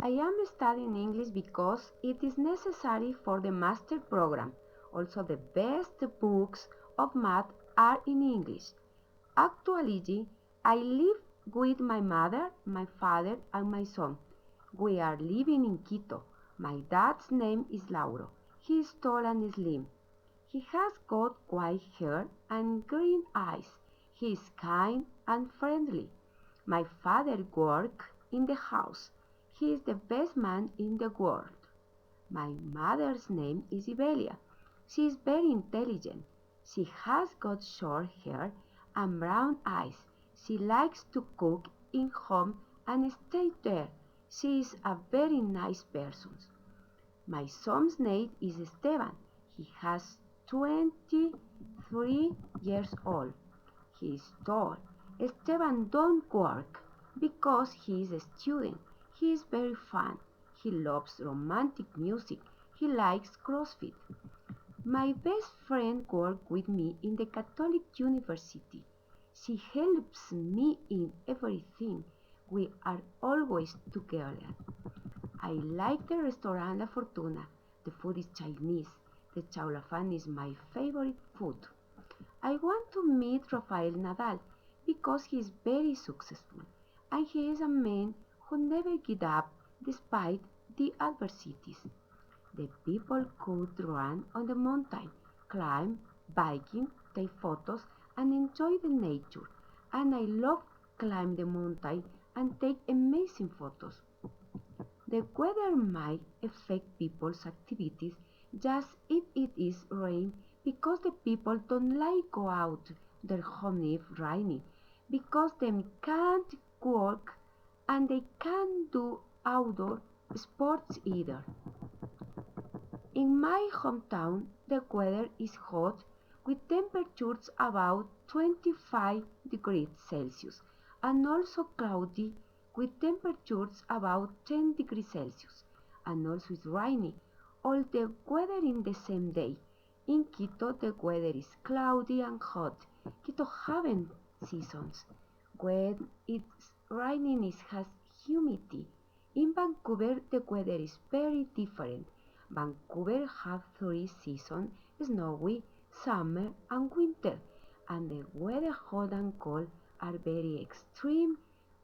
I am studying English because it is necessary for the master program. Also, the best books of math are in English. Actually, I live with my mother, my father, and my son. We are living in Quito. My dad's name is Lauro. He is tall and slim. He has got white hair and green eyes. He is kind and friendly. My father works in the house. He is the best man in the world. My mother's name is Ibelia. She is very intelligent. She has got short hair and brown eyes. She likes to cook in home and stay there. She is a very nice person. My son's name is Esteban. He has 23 years old. He is tall. Esteban don't work because he is a student. He is very fun. He loves romantic music. He likes CrossFit. My best friend works with me in the Catholic University. She helps me in everything. We are always together. I like the restaurant La Fortuna. The food is Chinese. The chaulafan is my favorite food. I want to meet Rafael Nadal because he is very successful and he is a man who never gives up despite the adversities. The people could run on the mountain, climb, biking, take photos and enjoy the nature. And I love climb the mountain and take amazing photos. The weather might affect people's activities just if it is rain because the people don't like go out their home if rainy because they can't work and they can't do outdoor sports either. In my hometown the weather is hot with temperatures about 25 degrees Celsius and also cloudy with temperatures about 10 degrees Celsius and also it's rainy. All the weather in the same day. In Quito the weather is cloudy and hot. Quito haven't seasons. When it's raining it has humidity. In Vancouver the weather is very different. Vancouver has three seasons, snowy, summer and winter, and the weather hot and cold are very extreme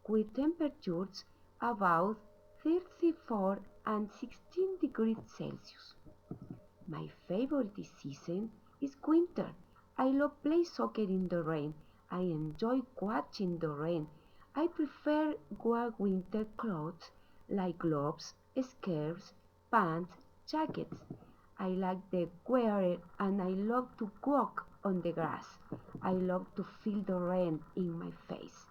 with temperatures about 34 and 16 degrees Celsius. My favorite season is winter. I love play soccer in the rain. I enjoy watching the rain. I prefer wear winter clothes like gloves, scarves, pants, jackets. I like the weather and I love to walk on the grass. I love to feel the rain in my face.